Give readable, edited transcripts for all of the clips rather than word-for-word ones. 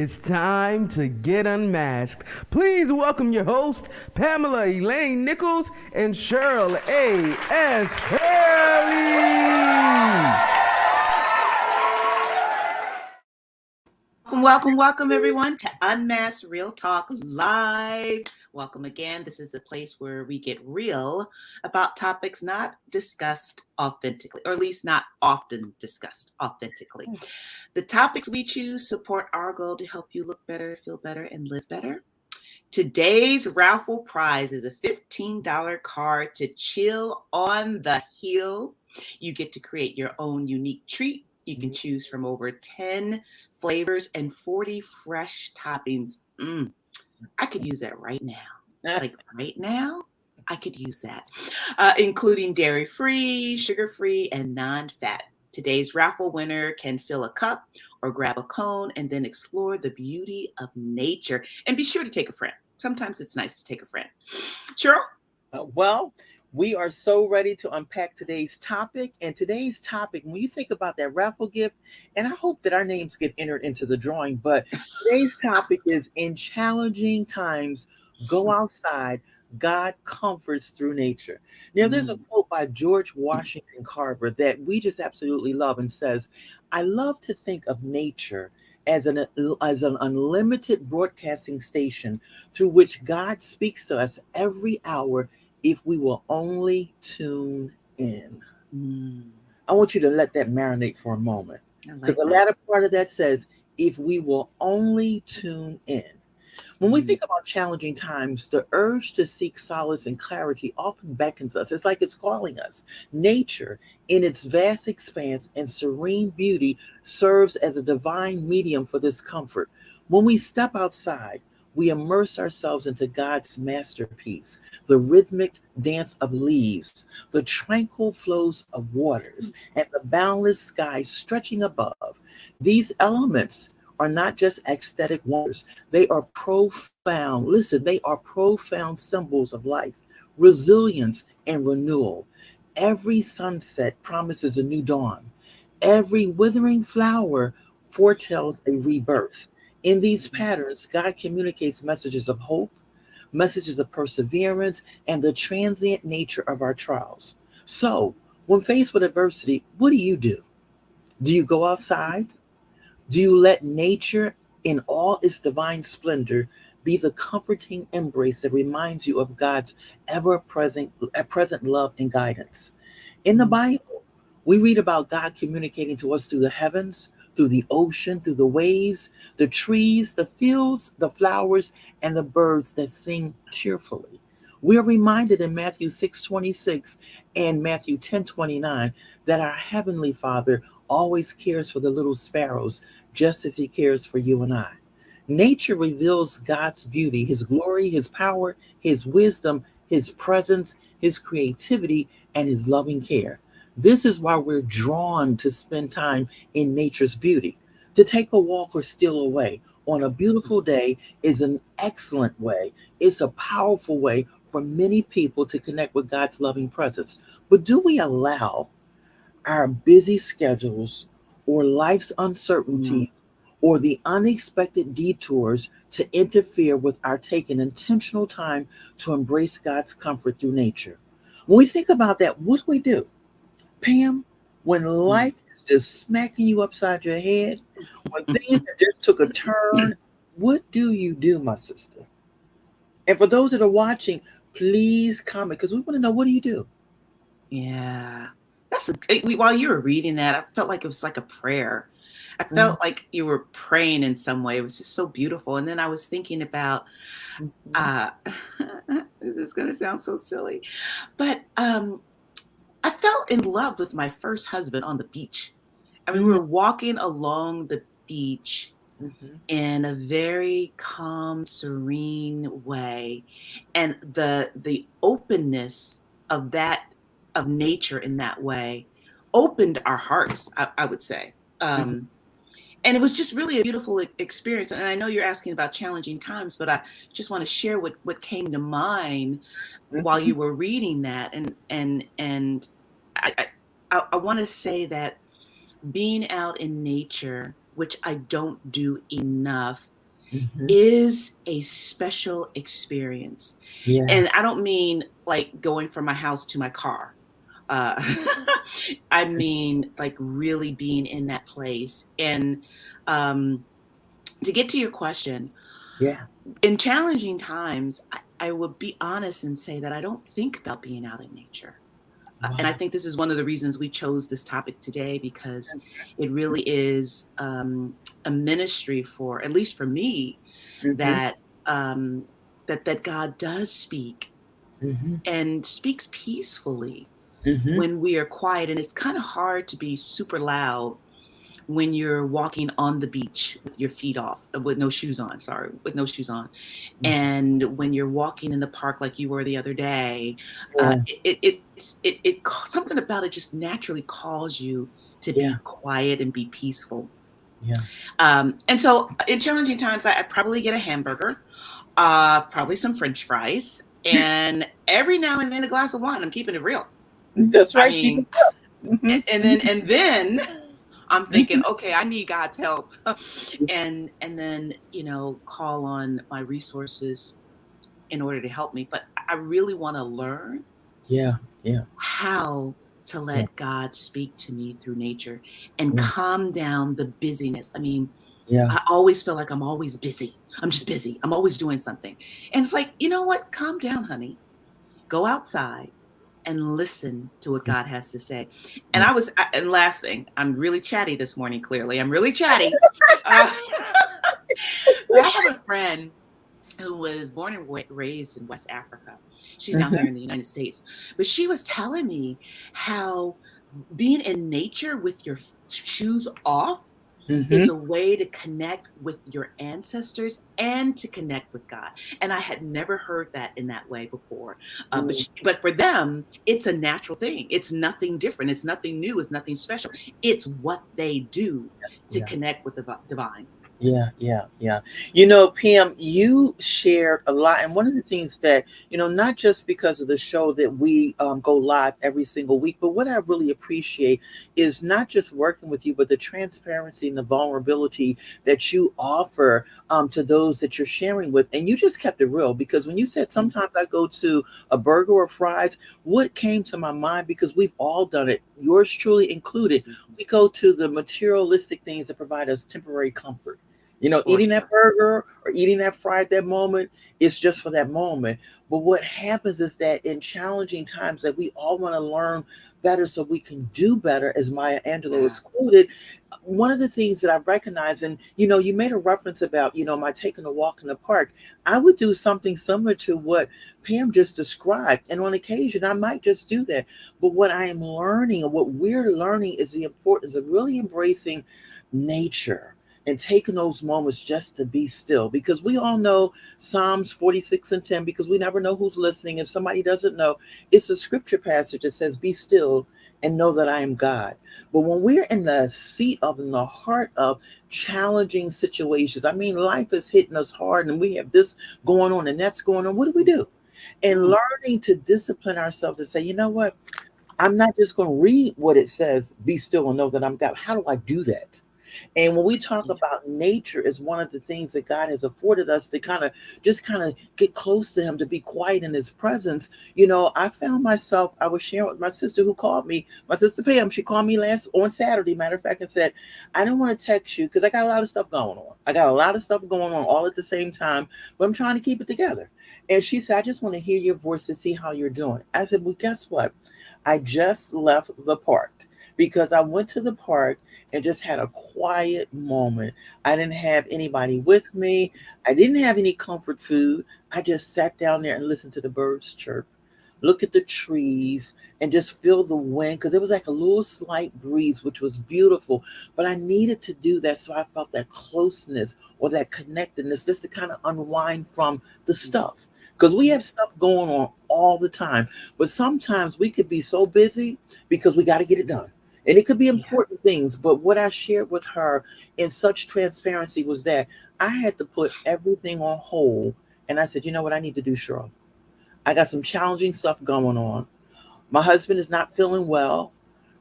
It's time to get unmasked. Please welcome your host, Pamela Elaine Nichols and Cheryl A.S. Haley. Welcome everyone to Unmasked Real Talk Live. Welcome again. This is a place where we get real about topics not discussed authentically, or at least not often discussed authentically. The topics we choose support our goal to help you look better, feel better, and live better. Today's raffle prize is a $15 card to chill on the hill. You get to create your own unique treat. You can choose from over 10 flavors and 40 fresh toppings. I could use that right now. Like right now, I could use that. Including dairy-free, sugar-free, and non-fat. Today's raffle winner can fill a cup or grab a cone and then explore the beauty of nature. And be sure to take a friend. Sometimes it's nice to take a friend. Cheryl? Well, we are so ready to unpack today's topic. And today's topic, when you think about that raffle gift, and I hope that our names get entered into the drawing, but today's topic is in challenging times, go outside. God comforts through nature. Now, there's a quote by George Washington Carver that we just absolutely love and says, I love to think of nature as an unlimited broadcasting station through which God speaks to us every hour if we will only tune in. I want you to let that marinate for a moment. Because the latter part of that says, if we will only tune in. When we think about challenging times, the urge to seek solace and clarity often beckons us. It's like it's calling us. Nature, in its vast expanse and serene beauty, serves as a divine medium for this comfort. When we step outside, we immerse ourselves into God's masterpiece, the rhythmic dance of leaves, the tranquil flows of waters, and the boundless sky stretching above. These elements are not just aesthetic wonders. They are profound. Listen, they are profound symbols of life, resilience, and renewal. Every sunset promises a new dawn. Every withering flower foretells a rebirth. In these patterns, God communicates messages of hope, messages of perseverance, and the transient nature of our trials. So, when faced with adversity, what do? Do you go outside? Do you let nature in all its divine splendor be the comforting embrace that reminds you of God's ever-present love and guidance? In the Bible, we read about God communicating to us through the heavens, through the ocean, through the waves, the trees, the fields, the flowers, and the birds that sing cheerfully. We are reminded in Matthew 6:26 and Matthew 10:29 that our Heavenly Father always cares for the little sparrows, just as he cares for you and I. Nature reveals God's beauty, his glory, his power, his wisdom, his presence, his creativity, and his loving care. This is why we're drawn to spend time in nature's beauty. To take a walk or steal away on a beautiful day is an excellent way. It's a powerful way for many people to connect with God's loving presence. But do we allow our busy schedules or life's uncertainties or the unexpected detours to interfere with our taking intentional time to embrace God's comfort through nature? When we think about that, what do? Pam, when life is just smacking you upside your head, when things that just took a turn, what do, my sister? And for those that are watching, please comment because we want to know, what do you do? Yeah. While you were reading that, I felt like it was like a prayer. I felt like you were praying in some way. It was just so beautiful. And then I was thinking about, this is going to sound so silly, but I fell in love with my first husband on the beach. I mean, we were walking along the beach in a very calm, serene way. And the openness of nature in that way opened our hearts, I would say. And it was just really a beautiful experience. And I know you're asking about challenging times, but I just want to share what came to mind while you were reading that. And I want to say that being out in nature which I don't do enough, Mhm. is a special experience. Yeah. And I don't mean like going from my house to my car. Uh, I mean, like really being in that place. And um, to get to your question, Yeah. in challenging times, I would be honest and say that I don't think about being out in nature. And I Wow. think this is one of the reasons we chose this topic today, because it really is a ministry for, at least for me, Mhm. that that God does speak Mhm. and speaks peacefully Mhm. when we are quiet. And it's kind of hard to be super loud when you're walking on the beach with your feet off, with no shoes on, sorry, with no shoes on. Mhm. And when you're walking in the park like you were the other day, Yeah. something about it just naturally calls you to Yeah. be quiet and be peaceful. Yeah. And so in challenging times, I probably get a hamburger, probably some French fries, and every now and then a glass of wine. I'm keeping it real. That's I right. Keep it mean, up. Mhm. and then I'm thinking, Mhm. okay, I need God's help, and then call on my resources in order to help me. But I really want to learn Yeah. Yeah. how to Yeah. let God speak to me through nature and Yeah. calm down the busyness. I mean, Yeah. I always feel like I'm always busy. I'm just busy. I'm always doing something. And it's like, you know what? Calm down, honey. Go outside and listen to what God has to say. And Yeah. and last thing, I'm really chatty this morning, clearly. I'm really chatty. Uh, but I have a friend who was born and raised in West Africa. She's now here Mhm. in the United States. But she was telling me how being in nature with your shoes off is Mhm. a way to connect with your ancestors and to connect with God. And I had never heard that in that way before. Mm. But for them, it's a natural thing. It's nothing different. It's nothing new. It's nothing special. It's what they do to Yeah. connect with the divine. Yeah, yeah, yeah. Pam, you shared a lot. And one of the things that, not just because of the show that we go live every single week, but what I really appreciate is not just working with you, but the transparency and the vulnerability that you offer to those that you're sharing with. And you just kept it real because when you said Mhm. sometimes I go to a burger or fries, what came to my mind, because we've all done it, yours truly included, we go to the materialistic things that provide us temporary comfort. For Eating that sure. burger or eating that fry at that moment, it's just for that moment. But what happens is that in challenging times that we all want to learn better so we can do better, as Maya Angelou Yeah. has quoted, one of the things that I recognize, and you made a reference about, my taking a walk in the park. I would do something similar to what Pam just described. And on occasion, I might just do that. But what I am learning and what we're learning is the importance of really embracing nature and taking those moments just to be still, because we all know Psalms 46:10, because we never know who's listening. If somebody doesn't know, it's a scripture passage that says, "Be still and know that I am God." But when we're in the seat of, in the heart of challenging situations, I mean, life is hitting us hard and we have this going on and that's going on. What do we do? And Mm. learning to discipline ourselves and say, you know what? I'm not just going to read what it says, be still and know that I'm God. How do I do that? And when we talk Yeah. about nature, is one of the things that God has afforded us to kind of get close to him, to be quiet in his presence. I found myself, I was sharing with my sister who called me, my sister Pam, she called me last on Saturday, matter of fact, and said, I didn't want to text you because I got a lot of stuff going on. I got a lot of stuff going on all at the same time, but I'm trying to keep it together. And she said, I just want to hear your voice to see how you're doing. I said, well, guess what? I just left the park because I went to the park and just had a quiet moment. I didn't have anybody with me. I didn't have any comfort food. I just sat down there and listened to the birds chirp, look at the trees, and just feel the wind, because it was like a little slight breeze, which was beautiful. But I needed to do that so I felt that closeness or that connectedness, just to kind of unwind from the stuff. Because we have stuff going on all the time. But sometimes we could be so busy because we got to get it done. And it could be Yeah. important things. But what I shared with her in such transparency was that I had to put everything on hold. And I said, you know what I need to do, Cheryl? I got some challenging stuff going on. My husband is not feeling well.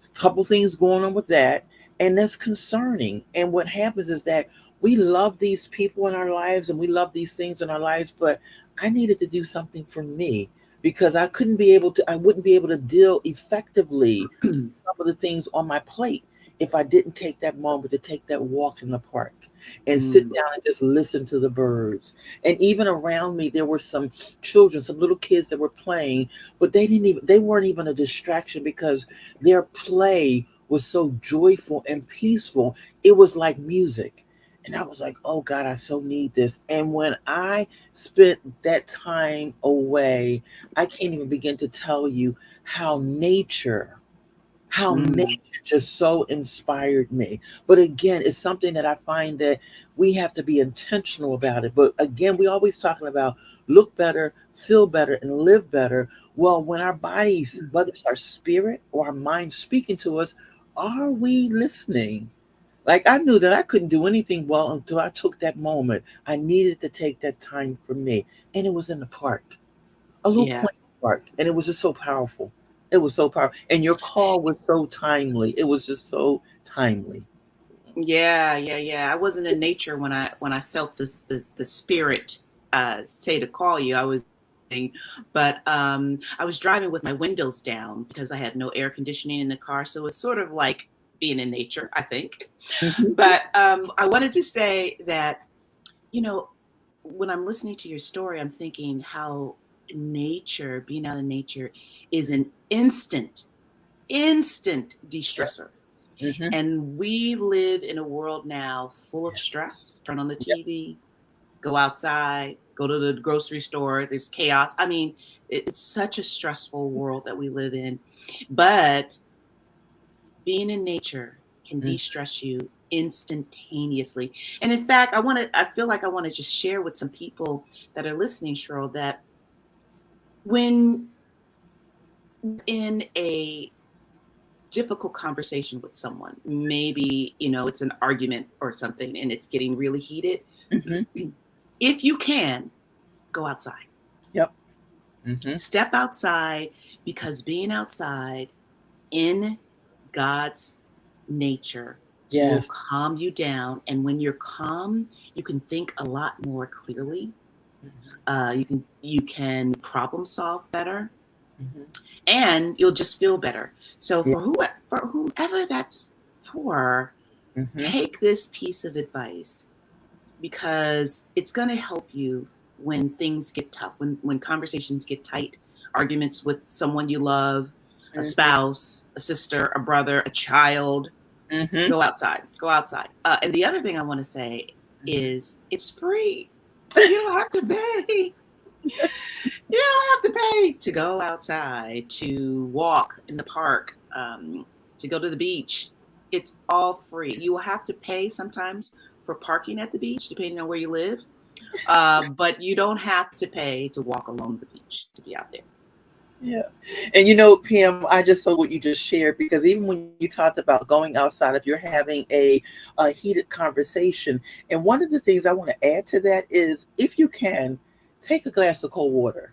A couple things going on with that. And that's concerning. And what happens is that we love these people in our lives and we love these things in our lives, but I needed to do something for me because I wouldn't be able to deal effectively some of the things on my plate if I didn't take that moment to take that walk in the park and sit Mm, down and just listen to the birds. And even around me, there were some children, some little kids that were playing, but they weren't even a distraction because their play was so joyful and peaceful. It was like music. And I was like, oh God, I so need this. And when I spent that time away, I can't even begin to tell you how nature mm, just so inspired me. But again, it's something that I find that we have to be intentional about it. But again, we always talking about look better, feel better, and live better. Well, when our bodies, mm. whether it's our spirit or our mind speaking to us, are we listening? Like I knew that I couldn't do anything well until I took that moment. I needed to take that time for me. And it was in the park, a little Yeah. quaint park. And it was just so powerful. It was so powerful. And your call was so timely. It was just so timely. Yeah, yeah, yeah. I wasn't in nature when I felt the spirit say to call you. But I was driving with my windows down because I had no air conditioning in the car, so it's sort of like being in nature, I think. Mhm. But I wanted to say that, you know, when I'm listening to your story, I'm thinking how nature, being out in nature, is an instant de-stressor. Mhm. And we live in a world now full of stress. Turn on the Yep. TV, go outside, go to the grocery store, there's chaos. I mean, it's such a stressful world that we live in. But being in nature can Mhm. de-stress you instantaneously. And in fact, I feel like I want to just share with some people that are listening, Cheryl, that when in a difficult conversation with someone, maybe, it's an argument or something and it's getting really heated, Mhm. if you can, go outside. Yep. Mhm. Step outside, because being outside in God's nature will Yes. calm you down. And when you're calm, you can think a lot more clearly. Mhm. You can problem solve better, Mhm. and you'll just feel better. So Yeah. for whomever that's for, Mhm. take this piece of advice, because it's going to help you when things get tough, when conversations get tight, arguments with someone you love, a Mhm. spouse, a sister, a brother, a child. Mhm. Go outside. Go outside. And the other thing I want to say Mhm. is it's free. You don't have to pay. You don't have to pay to go outside, to walk in the park, to go to the beach. It's all free. You will have to pay sometimes for parking at the beach, depending on where you live. But you don't have to pay to walk along the beach to be out there. Yeah. And Pam, I just saw what you just shared because even when you talked about going outside, if you're having a heated conversation, and one of the things I want to add to that is if you can, take a glass of cold water.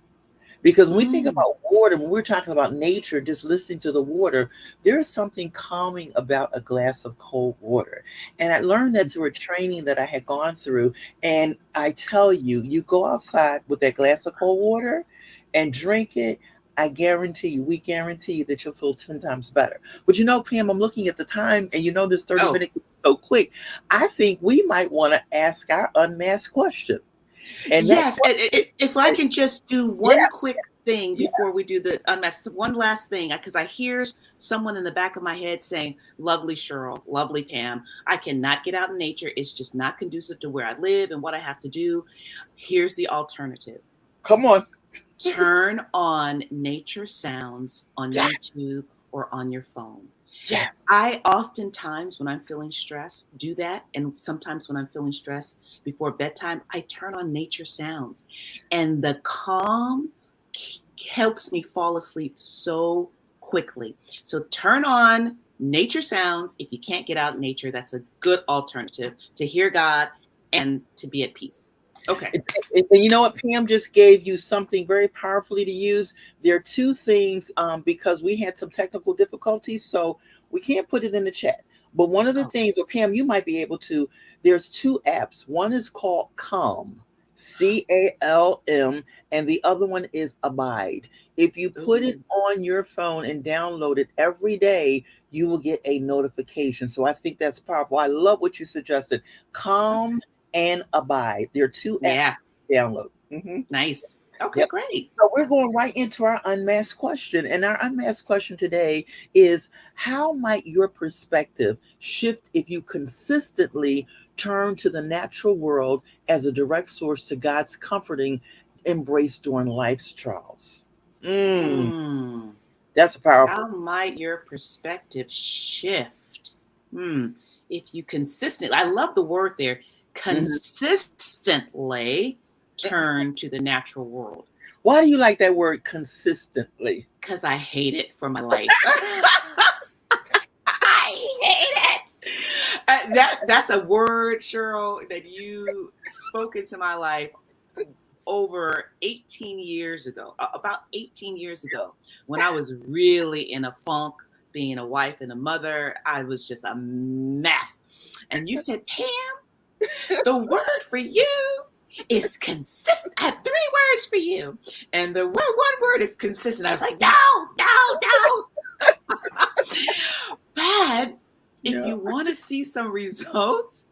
Because when we think Mm. about water, when we're talking about nature, just listening to the water, there is something calming about a glass of cold water. And I learned that through a training that I had gone through. And I tell you, you go outside with that glass of cold water and drink it. I guarantee you, we guarantee you that you'll feel 10 times better. But Pam, I'm looking at the time and this 30 Oh, minutes is so quick. I think we might want to ask our unmasked question. And that yes. If I question, can just do yeah, one quick thing yeah. before we do the unmask, one last thing, because I hear someone in the back of my head saying, "Lovely Cheryl, lovely Pam, I cannot get out in nature. It's just not conducive to where I live and what I have to do." Here's the alternative: Come on. turn on nature sounds on Yes. YouTube or on your phone. Yes. I oftentimes, when I'm feeling stressed, do that. And sometimes when I'm feeling stressed before bedtime, I turn on nature sounds. And the calm helps me fall asleep so quickly. So turn on nature sounds. If you can't get out in nature, that's a good alternative to hear God and to be at peace. Okay. And you know what? Pam just gave you something very powerfully to use. There are two things because we had some technical difficulties, so we can't put it in the chat. But one of the Oh, things, or Pam, you might be able to, there's two apps. One is called Calm, Calm, and the other one is Abide. If you put it ooh, on your phone and download it every day, you will get a notification. So I think that's powerful. I love what you suggested. Calm and Abide. There are two apps yeah, to download. Mhm. nice. Okay, Yep. great. So we're going right into our unmasked question. And our unmasked question today is, how might your perspective shift if you consistently turn to the natural world as a direct source to God's comforting embrace during life's trials? Mm, Hmm. that's powerful. How might your perspective shift? Hmm. If you consistently, I love the word there, Mhm. consistently turn to the natural world Why do you like that word consistently? because I hate it for my life. I hate it. That's a word, Cheryl, that you spoke into my life over 18 years ago, about 18 years ago, when I was really in a funk, being a wife and a mother. I was just a mess. And you said, Pam, the word for you is consistent. I have three words for you. And the one word is consistent. I was like, no, no, no. But if Yeah. you want to see some results,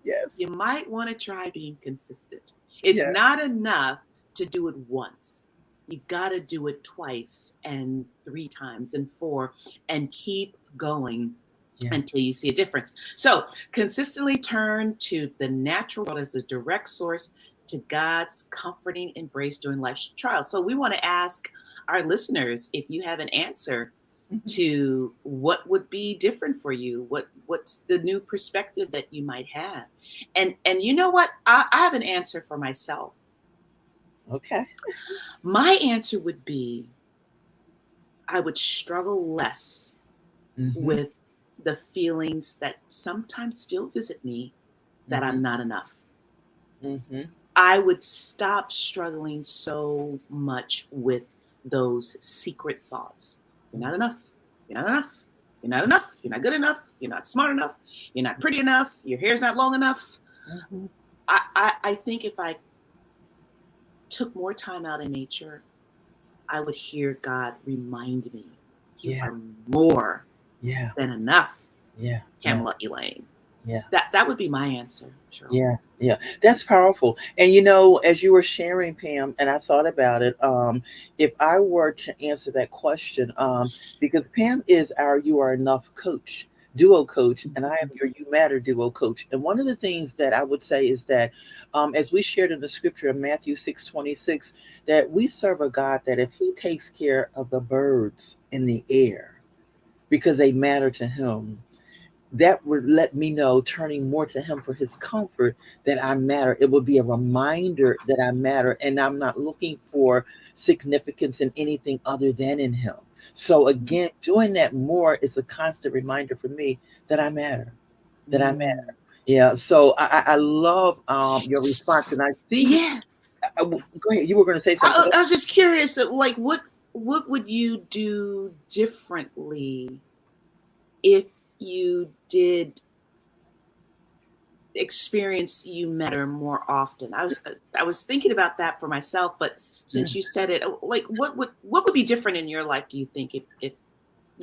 Yes. you might want to try being consistent. It's Yeah. not enough to do it once. You've got to do it twice and three times and four and keep going Yeah. until you see a difference. So consistently turn to the natural world as a direct source to God's comforting embrace during life's trials. So we want to ask our listeners if you have an answer Mhm. to what would be different for you, what's the new perspective that you might have. And you know what, I have an answer for myself. Okay. My answer would be I would struggle less Hmm. with the feelings that sometimes still visit me that Hmm. I'm not enough. Hmm. I would stop struggling so much with those secret thoughts. You're not enough. You're not enough. You're not enough. You're not good enough. You're not smart enough. You're not pretty enough. Your hair's not long enough. Hmm. I think if I took more time out in nature, I would hear God remind me, you Yeah. are more Yeah. than enough, Yeah. Yeah. Pamela Elaine. Yeah. That would be my answer, Cheryl. Yeah, yeah, that's powerful. And as you were sharing, Pam, and I thought about it, if I were to answer that question, because Pam is our You Are Enough coach, duo coach, and I am your You Matter duo coach. And one of the things that I would say is that, as we shared in the scripture in Matthew 6:26, that we serve a God that if He takes care of the birds in the air because they matter to Him, that would let me know, turning more to him for his comfort, that I matter. It would be a reminder that I matter, and I'm not looking for significance in anything other than in him. So again, doing that more is a constant reminder for me that I matter, that I Mm. matter. Yeah. So I love your response, and I see. Yeah, Go ahead. You were going to say something. I was just curious, like what would you do differently if you did experience you matter more often? I was thinking about that for myself, but since Mm. you said it, like what would be different in your life? Do you think if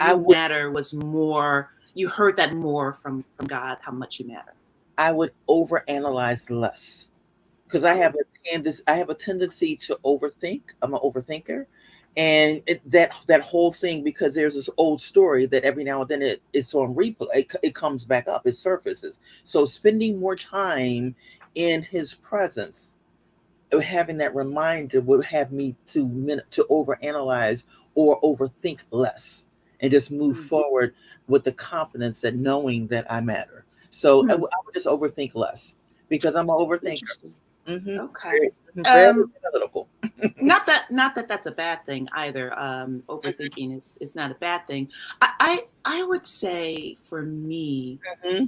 I you would. matter was more, you heard that more from God, how much you matter? I would overanalyze less because Oh, I have a tendency to overthink. I'm an overthinker, and that whole thing, because there's this old story that every now and then it's on replay. It comes back up. It surfaces. So spending more time in His presence, having that reminder, would have me to overanalyze or overthink less, and just move mm, forward with the confidence that knowing that I matter. So hmm, I would just overthink less because I'm an overthinker. interesting. Hmm. Okay. Very Um, analytical. not that that's a bad thing either. Overthinking is not a bad thing. I would say for me, Hmm.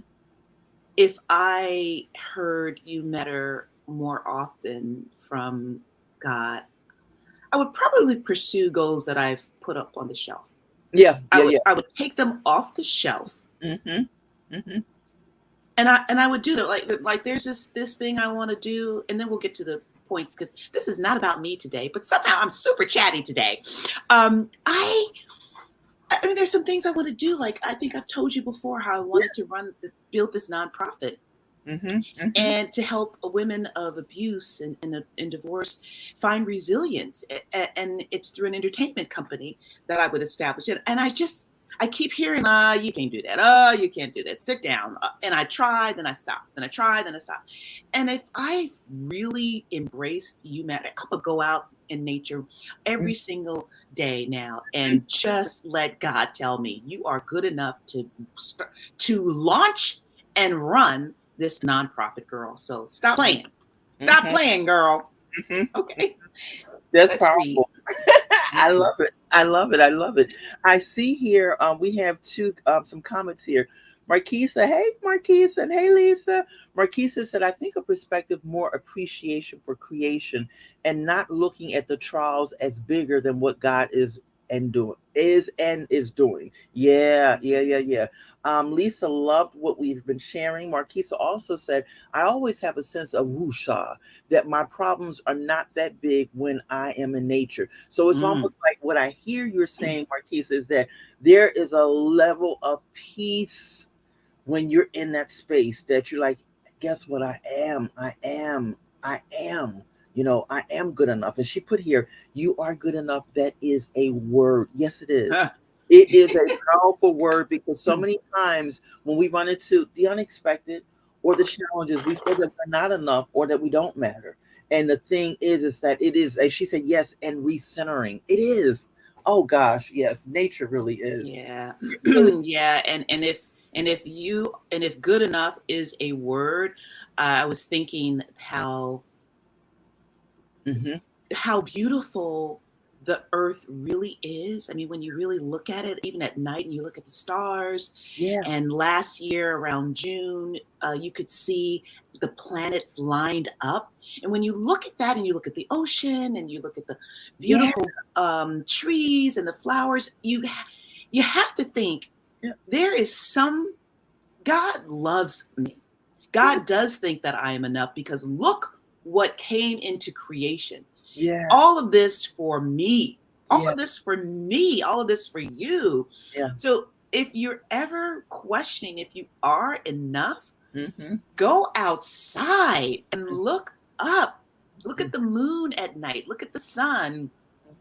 if I heard you matter more often from God, I would probably pursue goals that I've put up on the shelf. Yeah, I yeah, would yeah. I would take them off the shelf Hmm. Mm-hmm. And I would do that. Like there's this thing I want to do, and then we'll get to the points because this is not about me today. But somehow I'm super chatty today. I mean, there's some things I want to do. Like I think I've told you before how I wanted to build this nonprofit Mm-hmm. Mm-hmm. and to help women of abuse and divorce find resilience. And it's through an entertainment company that I would establish it. And I keep hearing, you can't do that. You can't do that. Sit down. And I try, then I stop. Then I try, then I stop. And if I really embraced UMasked, I would go out in nature every single day now and just let God tell me you are good enough to launch and run this nonprofit, girl. So stop playing. Stop Mm-hmm. playing, girl. Mm-hmm. Okay. That's Let's read. powerful. I love it. I love it. I love it. I see here we have some comments here. Marquisa, hey Marquisa, and hey Lisa. Marquisa said, I think a perspective more appreciation for creation and not looking at the trials as bigger than what God is doing. Yeah, yeah, yeah, yeah. Lisa loved what we've been sharing. Marquisa also said, I always have a sense of woosha, that my problems are not that big when I am in nature. So it's Mm. almost like what I hear you're saying, Marquise, is that there is a level of peace when you're in that space that you're like, guess what? I am. I am good enough. And she put here, you are good enough. That is a word. Yes, it is. Huh. It is a powerful word because so many times when we run into the unexpected or the challenges, we feel that we're not enough or that we don't matter. And the thing is that it is, as she said, yes, and recentering. It is. Oh gosh, yes, nature really is. Yeah. So, Yeah. And if good enough is a word, I was thinking mhm, how beautiful the earth really is. I mean, when you really look at it, even at night, and you look at the stars. yeah, And last year around June, you could see the planets lined up. And when you look at that, and you look at the ocean, and you look at the yeah, beautiful trees and the flowers, you have to think yeah, there is God loves me. yeah, God does think that I am enough because look what came into creation. yes, All of this for me, all yeah, of this for me, all of this for you. yeah, So if you're ever questioning if you are enough, mhm, go outside and look up. Look mhm, at the moon at night. Look at the sun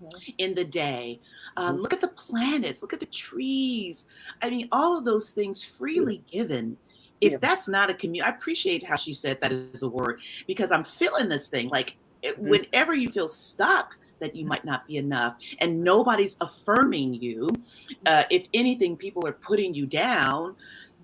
mhm, in the day. mhm, Look at the planets. Look at the trees. I mean, all of those things yeah, freely given. yeah, If that's not a community, I appreciate how she said that is a word because I'm feeling this thing. Like mhm, whenever you feel stuck, that you might not be enough and nobody's affirming you. If anything, people are putting you down,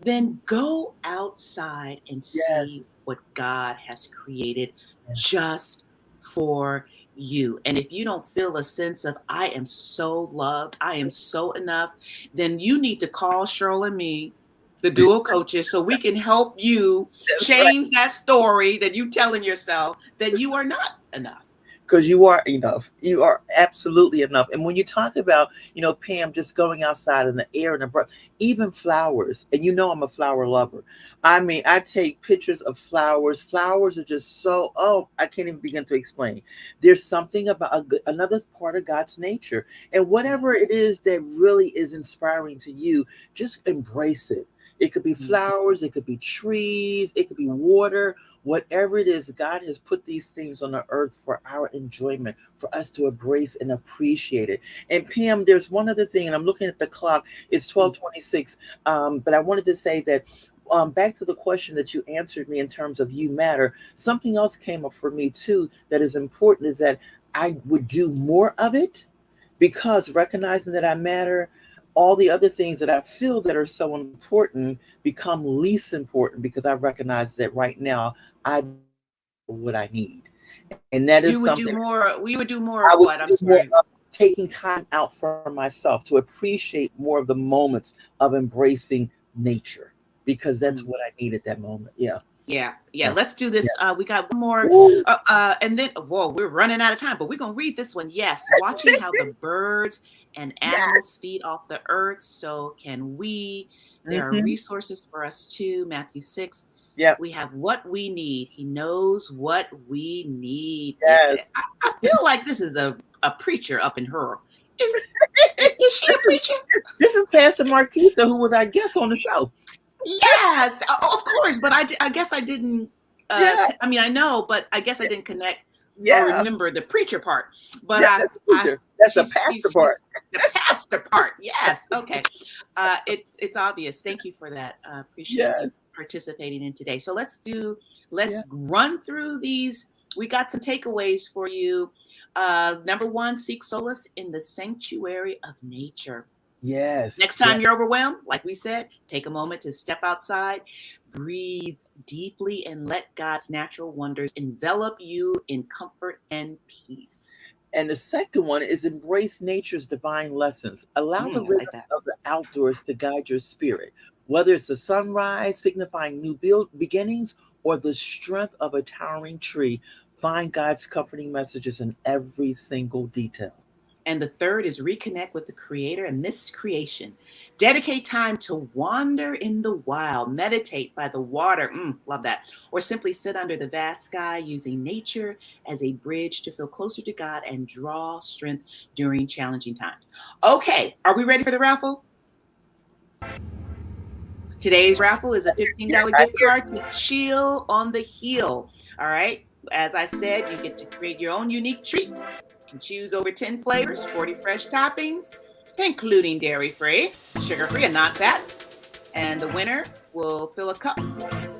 then go outside and yes, see what God has created yeah, just for you. And if you don't feel a sense of, I am so loved, I am so enough, then you need to call Cheryl and me, the dual coaches, so we can help you that's right. change that story that you telling yourself that you are not enough. Because you are enough. You are absolutely enough. And when you talk about, Pam, just going outside in the air and the breath, even flowers, and I'm a flower lover. I mean, I take pictures of flowers. Flowers are just so, oh, I can't even begin to explain. There's something about another part of God's nature. And whatever it is that really is inspiring to you, just embrace it. It could be Mhm. flowers, it could be trees, it could be water, whatever it is. God has put these things on the earth for our enjoyment, for us to embrace and appreciate it. And Pam, there's one other thing, and I'm looking at the clock. It's 12:26. But I wanted to say that back to the question that you answered me in terms of you matter. Something else came up for me too that is important is that I would do more of it because recognizing that I matter, all the other things that I feel that are so important become least important because I recognize that right now I what I need. And that is You would do something more. We would do more I of would what? I'm do more sorry. of taking time out for myself to appreciate more of the moments of embracing nature because that's Mm. what I need at that moment. Yeah. Yeah, yeah. Yeah. Let's do Yeah. this. We got one more, Woo. and then whoa, we're running out of time, but we're gonna read this one. Yes, watching how the birds and Yes. animals feed off the earth, so can we. There are Mhm. resources for us too. Matthew 6. Yep. We have what we need. He knows what we need. Yes. I feel like this is a preacher up in her. Is she a preacher? This is Pastor Marquisa, who was our guest on the show. Yes, of course. But I guess I didn't. Yeah. I mean, I know, but I guess I didn't connect or Yeah. remember the preacher part. But Yeah, that's a preacher. That's a pastor part. the pastor part. Yes. Okay. It's obvious. Thank you for that. Appreciate you Yes. participating in today. So let's Yeah. run through these. We got some takeaways for you. Number one, seek solace in the sanctuary of nature. Yes. Next time you're overwhelmed, like we said, take a moment to step outside, breathe deeply, and let God's natural wonders envelop you in comfort and peace. And the second one is embrace nature's divine lessons. Allow the I rhythms like that. of the outdoors to guide your spirit. Whether it's a sunrise signifying new beginnings or the strength of a towering tree, find God's comforting messages in every single detail. And the third is reconnect with the creator amidst creation. Dedicate time to wander in the wild, meditate by the water, love that, or simply sit under the vast sky using nature as a bridge to feel closer to God and draw strength during challenging times. Okay, are we ready for the raffle? Today's raffle is a $15 gift card to Chill on the Heel. All right, as I said, you get to create your own unique treat. You can choose over 10 flavors, 40 fresh toppings, including dairy-free, sugar-free, and not fat. And the winner will fill a cup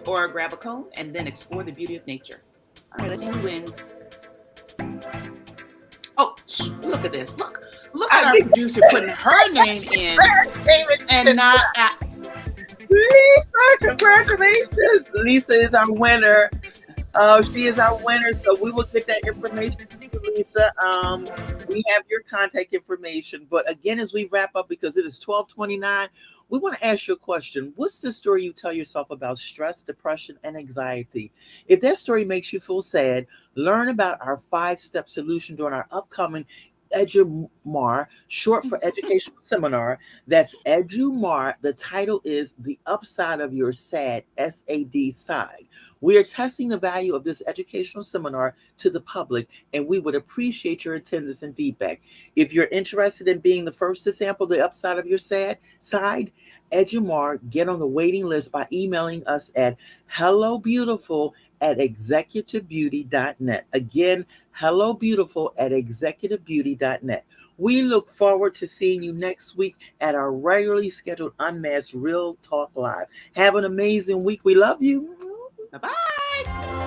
or grab a cone and then explore the beauty of nature. All right, let's see who wins. Oh, look at this. Look at our producer putting her name in and not at. Lisa, congratulations. Lisa is our winner. She is our winner, so we will get that information to you, Lisa. We have your contact information. But again, as we wrap up, because it is 12:29, we want to ask you a question. What's the story you tell yourself about stress, depression, and anxiety? If that story makes you feel sad, learn about our 5-step solution during our upcoming Edumar, short for educational seminar. That's Edumar. The title is The Upside of Your SAD, SAD side. We are testing the value of this educational seminar to the public, and we would appreciate your attendance and feedback. If you're interested in being the first to sample the upside of your SAD side, Edumar, get on the waiting list by emailing us at hellobeautiful@executivebeauty.net. Again, hellobeautiful@executivebeauty.net. We look forward to seeing you next week at our regularly scheduled Unmasked Real Talk Live. Have an amazing week. We love you. Bye-bye.